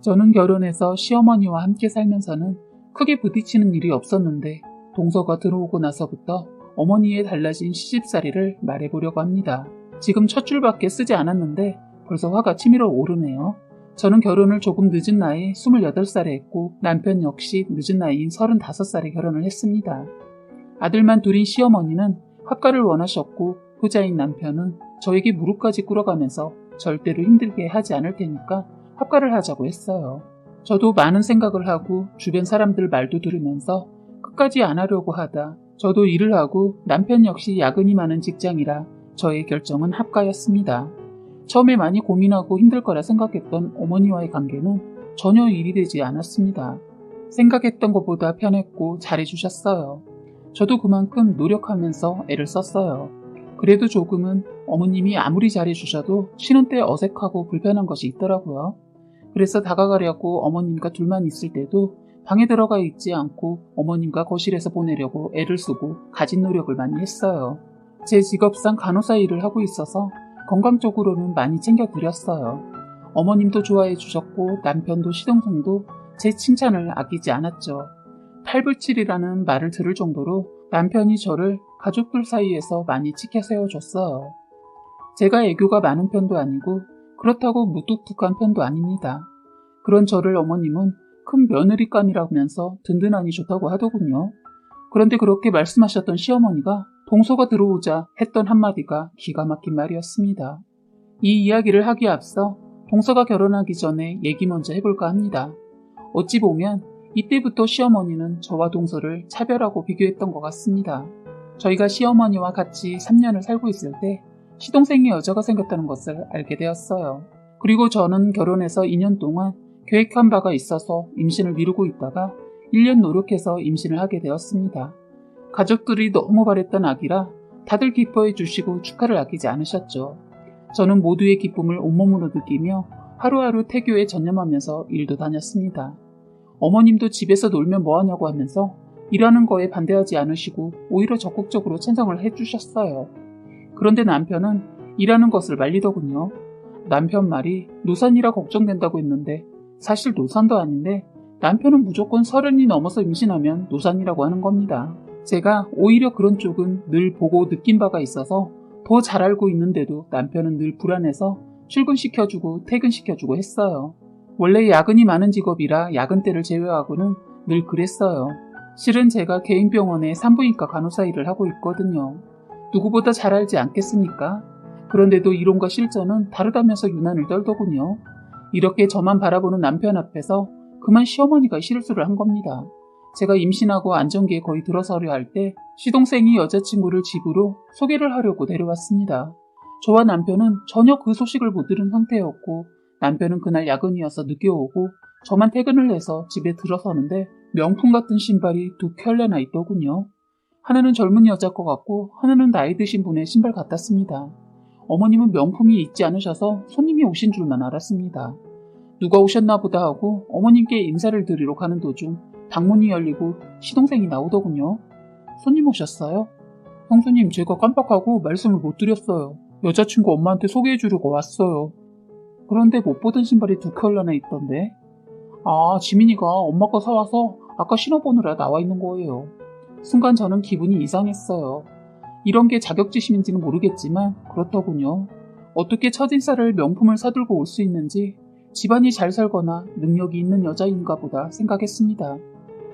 저는 결혼해서 시어머니와 함께 살면서는 크게 부딪히는 일이 없었는데 동서가 들어오고 나서부터 어머니의 달라진 시집살이를 말해보려고 합니다. 지금 첫 줄밖에 쓰지 않았는데 벌써 화가 치밀어 오르네요. 저는 결혼을 조금 늦은 나이 28살에 했고 남편 역시 늦은 나이인 35살에 결혼을 했습니다. 아들만 둘인 시어머니는 합가를 원하셨고 효자인 남편은 저에게 무릎까지 꿇어가면서 절대로 힘들게 하지 않을 테니까 합가를 하자고 했어요. 저도 많은 생각을 하고 주변 사람들 말도 들으면서 끝까지 안 하려고 하다 저도 일을 하고 남편 역시 야근이 많은 직장이라 저의 결정은 합가였습니다. 처음에 많이 고민하고 힘들 거라 생각했던 어머니와의 관계는 전혀 일이 되지 않았습니다. 생각했던 것보다 편했고 잘해주셨어요. 저도 그만큼 노력하면서 애를 썼어요. 그래도 조금은 어머님이 아무리 잘해주셔도 쉬는 때 어색하고 불편한 것이 있더라고요. 그래서 다가가려고 어머님과 둘만 있을 때도 방에 들어가 있지 않고 어머님과 거실에서 보내려고 애를 쓰고 가진 노력을 많이 했어요. 제 직업상 간호사 일을 하고 있어서 건강 쪽으로는 많이 챙겨드렸어요. 어머님도 좋아해 주셨고 남편도 시동생도 제 칭찬을 아끼지 않았죠. 팔불칠이라는 말을 들을 정도로 남편이 저를 가족들 사이에서 많이 지켜 세워줬어요. 제가 애교가 많은 편도 아니고 그렇다고 무뚝뚝한 편도 아닙니다. 그런 저를 어머님은 큰 며느리감이라면서 든든하니 좋다고 하더군요. 그런데 그렇게 말씀하셨던 시어머니가 동서가 들어오자 했던 한마디가 기가 막힌 말이었습니다. 이 이야기를 하기에 앞서 동서가 결혼하기 전에 얘기 먼저 해볼까 합니다. 어찌 보면 이때부터 시어머니는 저와 동서를 차별하고 비교했던 것 같습니다. 저희가 시어머니와 같이 3년을 살고 있을 때 시동생이 여자가 생겼다는 것을 알게 되었어요. 그리고 저는 결혼해서 2년 동안 계획한 바가 있어서 임신을 미루고 있다가 1년 노력해서 임신을 하게 되었습니다. 가족들이 너무 바랬던 아기라 다들 기뻐해 주시고 축하를 아끼지 않으셨죠. 저는 모두의 기쁨을 온몸으로 느끼며 하루하루 태교에 전념하면서 일도 다녔습니다. 어머님도 집에서 놀면 뭐하냐고 하면서 일하는 거에 반대하지 않으시고 오히려 적극적으로 찬성을 해주셨어요. 그런데 남편은 일하는 것을 말리더군요. 남편 말이 노산이라 걱정된다고 했는데 사실 노산도 아닌데 남편은 무조건 30이 넘어서 임신하면 노산이라고 하는 겁니다. 제가 오히려 그런 쪽은 늘 보고 느낀 바가 있어서 더 잘 알고 있는데도 남편은 늘 불안해서 출근시켜주고 퇴근시켜주고 했어요. 원래 야근이 많은 직업이라 야근 때를 제외하고는 늘 그랬어요. 실은 제가 개인 병원에 산부인과 간호사 일을 하고 있거든요. 누구보다 잘 알지 않겠습니까? 그런데도 이론과 실전은 다르다면서 유난을 떨더군요. 이렇게 저만 바라보는 남편 앞에서 그만 시어머니가 실수를 한 겁니다. 제가 임신하고 안정기에 거의 들어서려 할 때 시동생이 여자친구를 집으로 소개를 하려고 데려왔습니다. 저와 남편은 전혀 그 소식을 못 들은 상태였고 남편은 그날 야근이어서 늦게 오고 저만 퇴근을 해서 집에 들어서는데 명품 같은 신발이 2켤레나 있더군요. 하나는 젊은 여자 것 같고 하나는 나이 드신 분의 신발 같았습니다. 어머님은 명품이 있지 않으셔서 손님이 오신 줄만 알았습니다. 누가 오셨나 보다 하고 어머님께 인사를 드리러 가는 도중 방문이 열리고 시동생이 나오더군요. 손님 오셨어요? 형수님, 제가 깜빡하고 말씀을 못 드렸어요. 여자친구 엄마한테 소개해주려고 왔어요. 그런데 못 보던 신발이 2켤레나 있던데. 아, 지민이가 엄마 거 사와서 아까 신어보느라 나와 있는 거예요. 순간 저는 기분이 이상했어요. 이런 게 자격지심인지는 모르겠지만 그렇더군요. 어떻게 첫인사를 명품을 사들고 올 수 있는지 집안이 잘 살거나 능력이 있는 여자인가 보다 생각했습니다.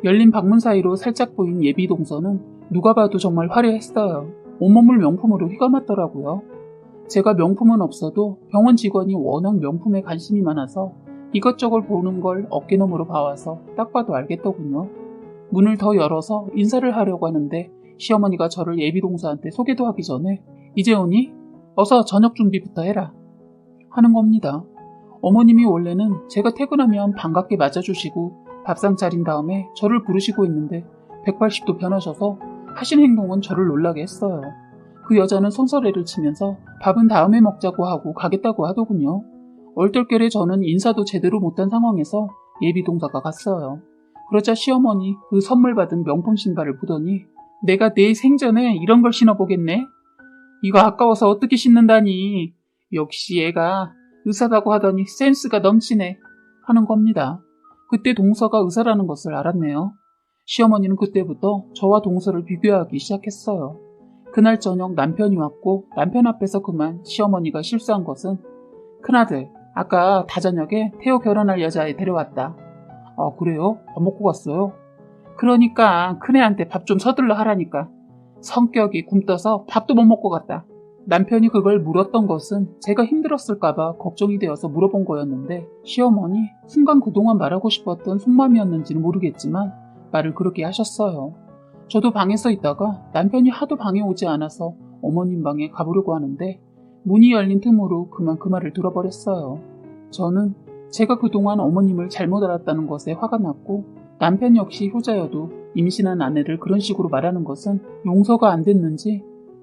열린 방문 사이로 살짝 보인 예비 동서는 누가 봐도 정말 화려했어요. 온몸을 명품으로 휘감았더라고요. 제가 명품은 없어도 병원 직원이 워낙 명품에 관심이 많아서 이것저것 보는 걸 어깨너머로 봐와서 딱 봐도 알겠더군요. 문을 더 열어서 인사를 하려고 하는데 시어머니가 저를 예비동서한테 소개도 하기 전에 이제 오니? 어서 저녁 준비부터 해라 하는 겁니다. 어머님이 원래는 제가 퇴근하면 반갑게 맞아주시고 밥상 차린 다음에 저를 부르시고 있는데 180도 변하셔서 하신 행동은 저를 놀라게 했어요. 그 여자는 손서래를 치면서 밥은 다음에 먹자고 하고 가겠다고 하더군요. 얼떨결에 저는 인사도 제대로 못한 상황에서 예비동서가 갔어요. 그러자 시어머니 그 선물 받은 명품 신발을 보더니 내가 내 생전에 이런 걸 신어보겠네? 이거 아까워서 어떻게 신는다니. 역시 얘가 의사다고 하더니 센스가 넘치네 하는 겁니다. 그때 동서가 의사라는 것을 알았네요. 시어머니는 그때부터 저와 동서를 비교하기 시작했어요. 그날 저녁 남편이 왔고 남편 앞에서 그만 시어머니가 실수한 것은 큰아들, 아까 다저녁에 태호 결혼할 여자애 데려왔다. 아, 그래요? 밥 먹고 갔어요? 그러니까 큰애한테 밥 좀 서둘러 하라니까. 성격이 굼떠서 밥도 못 먹고 갔다. 남편이 그걸 물었던 것은 제가 힘들었을까봐 걱정이 되어서 물어본 거였는데 시어머니 순간 그동안 말하고 싶었던 속마음이었는지는 모르겠지만 말을 그렇게 하셨어요. 저도 방에서 있다가 남편이 하도 방에 오지 않아서 어머님 방에 가보려고 하는데 문이 열린 틈으로 그만 그 말을 들어버렸어요. 저는 제가 그동안 어머님을 잘못 알았다는 것에 화가 났고 남편 역시 효자여도 임신한 아내를 그런 식으로 말하는 것은 용서가 안 됐는지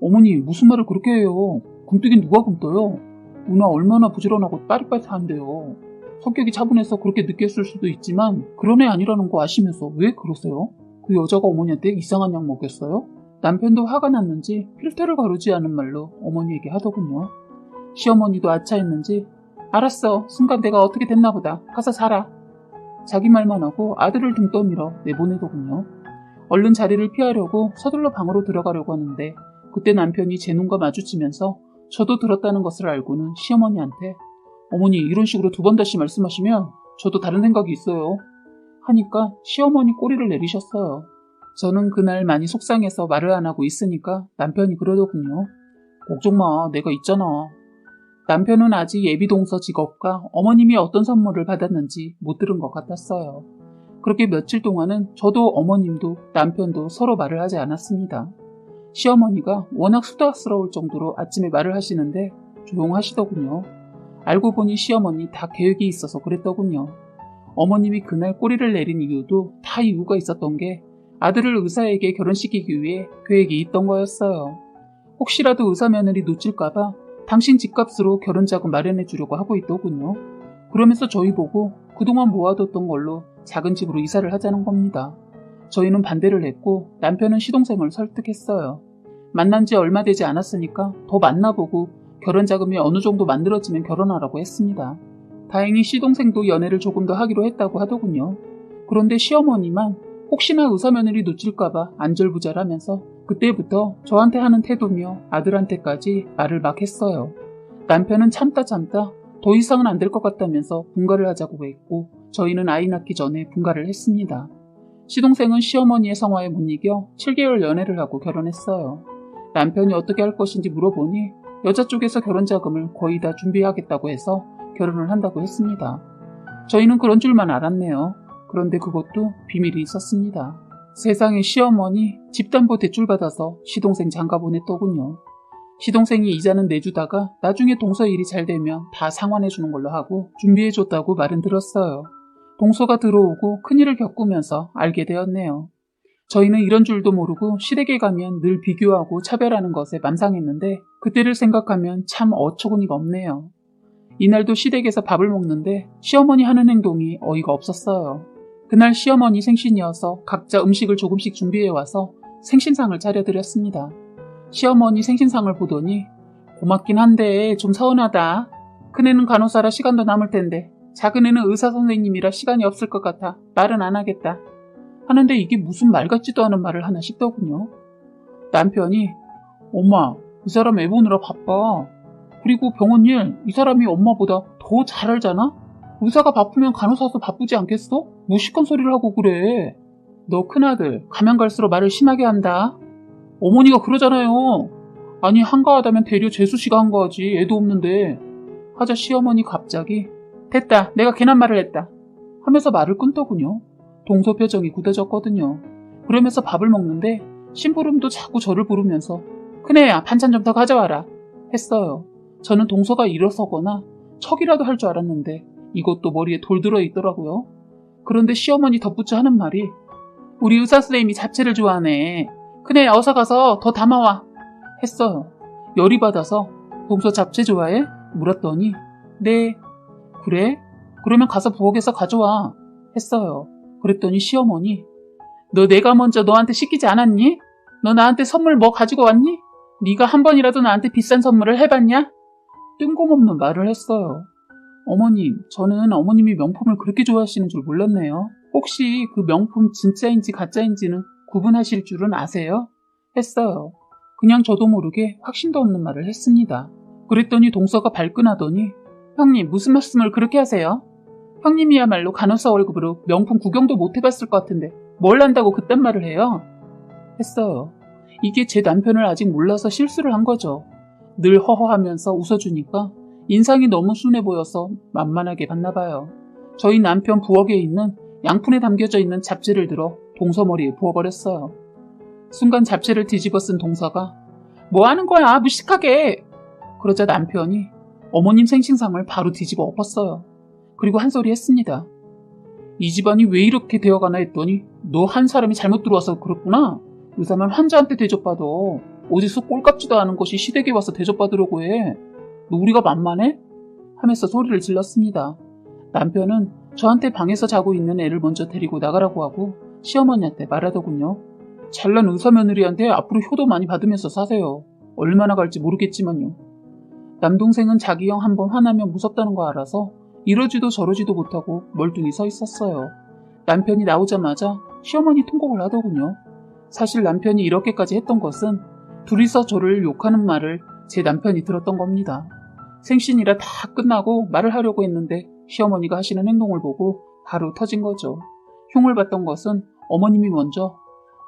어머니 무슨 말을 그렇게 해요. 굼뜨긴 누가 굼떠요. 누나 얼마나 부지런하고 빠릿빠릿한데요. 성격이 차분해서 그렇게 느꼈을 수도 있지만 그런 애 아니라는 거 아시면서 왜 그러세요? 그 여자가 어머니한테 이상한 약 먹였어요? 남편도 화가 났는지 필터를 가르지 않은 말로 어머니에게 하더군요. 시어머니도 아차했는지 알았어. 순간 내가 어떻게 됐나 보다. 가서 살아. 자기 말만 하고 아들을 등 떠밀어 내보내더군요. 얼른 자리를 피하려고 서둘러 방으로 들어가려고 하는데 그때 남편이 제 눈과 마주치면서 저도 들었다는 것을 알고는 시어머니한테 어머니 이런 식으로 두 번 다시 말씀하시면 저도 다른 생각이 있어요. 하니까 시어머니 꼬리를 내리셨어요. 저는 그날 많이 속상해서 말을 안 하고 있으니까 남편이 그러더군요. 걱정 마, 내가 있잖아. 남편은 아직 예비동서 직업과 어머님이 어떤 선물을 받았는지 못 들은 것 같았어요. 그렇게 며칠 동안은 저도 어머님도 남편도 서로 말을 하지 않았습니다. 시어머니가 워낙 수다스러울 정도로 아침에 말을 하시는데 조용하시더군요. 알고 보니 시어머니 다 계획이 있어서 그랬더군요. 어머님이 그날 꼬리를 내린 이유도 다 이유가 있었던 게 아들을 의사에게 결혼시키기 위해 계획이 있던 거였어요. 혹시라도 의사 며느리 놓칠까봐 당신 집값으로 결혼자금 마련해 주려고 하고 있더군요. 그러면서 저희 보고 그동안 모아뒀던 걸로 작은 집으로 이사를 하자는 겁니다. 저희는 반대를 했고 남편은 시동생을 설득했어요. 만난 지 얼마 되지 않았으니까 더 만나보고 결혼자금이 어느 정도 만들어지면 결혼하라고 했습니다. 다행히 시동생도 연애를 조금 더 하기로 했다고 하더군요. 그런데 시어머니만 혹시나 의사며느리 놓칠까봐 안절부절하면서 그때부터 저한테 하는 태도며 아들한테까지 말을 막 했어요. 남편은 참다 더 이상은 안 될 것 같다면서 분가를 하자고 했고 저희는 아이 낳기 전에 분가를 했습니다. 시동생은 시어머니의 성화에 못 이겨 7개월 연애를 하고 결혼했어요. 남편이 어떻게 할 것인지 물어보니 여자 쪽에서 결혼자금을 거의 다 준비하겠다고 해서 결혼을 한다고 했습니다. 저희는 그런 줄만 알았네요. 그런데 그것도 비밀이 있었습니다. 세상에 시어머니 집담보 대출 받아서 시동생 장가 보냈더군요. 시동생이 이자는 내주다가 나중에 동서 일이 잘 되면 다 상환해주는 걸로 하고 준비해줬다고 말은 들었어요. 동서가 들어오고 큰일을 겪으면서 알게 되었네요. 저희는 이런 줄도 모르고 시댁에 가면 늘 비교하고 차별하는 것에 맘상했는데 그때를 생각하면 참 어처구니가 없네요. 이날도 시댁에서 밥을 먹는데 시어머니 하는 행동이 어이가 없었어요. 그날 시어머니 생신이어서 각자 음식을 조금씩 준비해와서 생신상을 차려드렸습니다. 시어머니 생신상을 보더니 고맙긴 한데 좀 서운하다. 큰애는 간호사라 시간도 남을 텐데 작은애는 의사 선생님이라 시간이 없을 것 같아 말은 안 하겠다. 하는데 이게 무슨 말 같지도 않은 말을 하나 싶더군요. 남편이 엄마 이 사람 애 보느라 바빠. 그리고 병원 일 이 사람이 엄마보다 더 잘 알잖아? 의사가 바쁘면 간호사도 바쁘지 않겠어? 무식한 소리를 하고 그래. 너 큰아들 가면 갈수록 말을 심하게 한다. 어머니가 그러잖아요. 아니 한가하다면 대려 재수씨가 한가하지 애도 없는데. 하자 시어머니 갑자기 됐다 내가 괜한 말을 했다 하면서 말을 끊더군요. 동서 표정이 굳어졌거든요. 그러면서 밥을 먹는데 심부름도 자꾸 저를 부르면서 큰애야 반찬 좀 더 가져와라 했어요. 저는 동서가 일어서거나 척이라도 할 줄 알았는데 이것도 머리에 돌 들어 있더라고요. 그런데 시어머니 덧붙여 하는 말이 우리 의사 선생님이 잡채를 좋아하네. 큰애야 어서 가서 더 담아와 했어요. 열이 받아서 동서 잡채 좋아해? 물었더니 네. 그래? 그러면 가서 부엌에서 가져와 했어요. 그랬더니 시어머니 너 내가 먼저 너한테 시키지 않았니? 너 나한테 선물 뭐 가지고 왔니? 네가 한 번이라도 나한테 비싼 선물을 해봤냐? 뜬금없는 말을 했어요. 어머님, 저는 어머님이 명품을 그렇게 좋아하시는 줄 몰랐네요. 혹시 그 명품 진짜인지 가짜인지는 구분하실 줄은 아세요? 했어요. 그냥 저도 모르게 확신도 없는 말을 했습니다. 그랬더니 동서가 발끈하더니 형님 무슨 말씀을 그렇게 하세요? 형님이야말로 간호사 월급으로 명품 구경도 못 해봤을 것 같은데 뭘 안다고 그딴 말을 해요? 했어요. 이게 제 남편을 아직 몰라서 실수를 한 거죠. 늘 허허하면서 웃어주니까 인상이 너무 순해 보여서 만만하게 봤나 봐요. 저희 남편 부엌에 있는 양푼에 담겨져 있는 잡지를 들어 동서 머리에 부어버렸어요. 순간 잡지를 뒤집어 쓴 동서가 뭐 하는 거야 무식하게. 그러자 남편이 어머님 생신상을 바로 뒤집어 엎었어요. 그리고 한 소리 했습니다. 이 집안이 왜 이렇게 되어가나 했더니 너 한 사람이 잘못 들어와서 그렇구나. 의사만 환자한테 대접받아. 어디서 꼴값지도 않은 것이 시댁에 와서 대접받으려고 해. 너 우리가 만만해? 하면서 소리를 질렀습니다. 남편은 저한테 방에서 자고 있는 애를 먼저 데리고 나가라고 하고 시어머니한테 말하더군요. 잘난 의사 며느리한테 앞으로 효도 많이 받으면서 사세요. 얼마나 갈지 모르겠지만요. 남동생은 자기 형 한번 화나면 무섭다는 거 알아서 이러지도 저러지도 못하고 멀뚱히 서 있었어요. 남편이 나오자마자 시어머니 통곡을 하더군요. 사실 남편이 이렇게까지 했던 것은 둘이서 저를 욕하는 말을 제 남편이 들었던 겁니다. 생신이라 다 끝나고 말을 하려고 했는데 시어머니가 하시는 행동을 보고 바로 터진 거죠. 흉을 봤던 것은 어머님이 먼저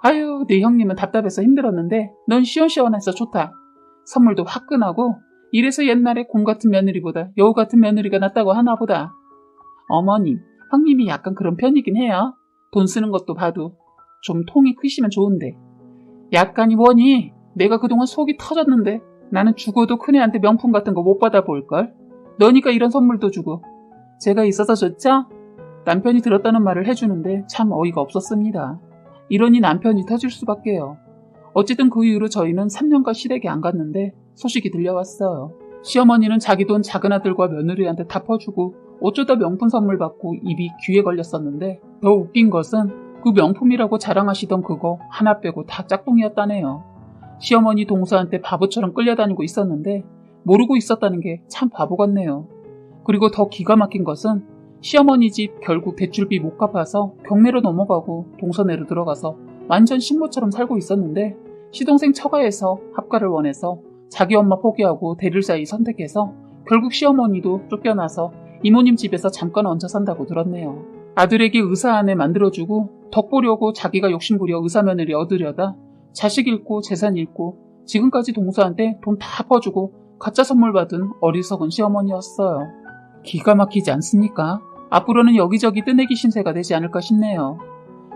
아유 내 형님은 답답해서 힘들었는데 넌 시원시원해서 좋다. 선물도 화끈하고 이래서 옛날에 곰 같은 며느리보다 여우 같은 며느리가 낫다고 하나 보다. 어머님, 형님이 약간 그런 편이긴 해요. 돈 쓰는 것도 봐도 좀 통이 크시면 좋은데. 약간이 뭐니? 내가 그동안 속이 터졌는데 나는 죽어도 큰애한테 명품 같은 거 못 받아볼걸. 너니까 이런 선물도 주고. 제가 있어서 좋죠? 남편이 들었다는 말을 해주는데 참 어이가 없었습니다. 이러니 남편이 터질 수밖에요. 어쨌든 그 이후로 저희는 3년간 시댁에 안 갔는데 소식이 들려왔어요. 시어머니는 자기 돈 작은 아들과 며느리한테 다 퍼주고 어쩌다 명품 선물 받고 입이 귀에 걸렸었는데 더 웃긴 것은 그 명품이라고 자랑하시던 그거 하나 빼고 다 짝꿍이었다네요. 시어머니 동서한테 바보처럼 끌려다니고 있었는데 모르고 있었다는 게 참 바보 같네요. 그리고 더 기가 막힌 것은 시어머니 집 결국 대출비 못 갚아서 경매로 넘어가고 동서내로 들어가서 완전 신모처럼 살고 있었는데 시동생 처가에서 합가를 원해서 자기 엄마 포기하고 대를 사이 선택해서 결국 시어머니도 쫓겨나서 이모님 집에서 잠깐 얹혀 산다고 들었네요. 아들에게 의사 아내 만들어주고 덕 보려고 자기가 욕심부려 의사 며느리 얻으려다 자식 잃고 재산 잃고 지금까지 동서한테 돈 다 퍼주고 가짜 선물 받은 어리석은 시어머니였어요. 기가 막히지 않습니까? 앞으로는 여기저기 뜨내기 신세가 되지 않을까 싶네요.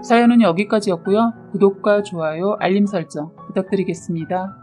사연은 여기까지였고요. 구독과 좋아요, 알림 설정 부탁드리겠습니다.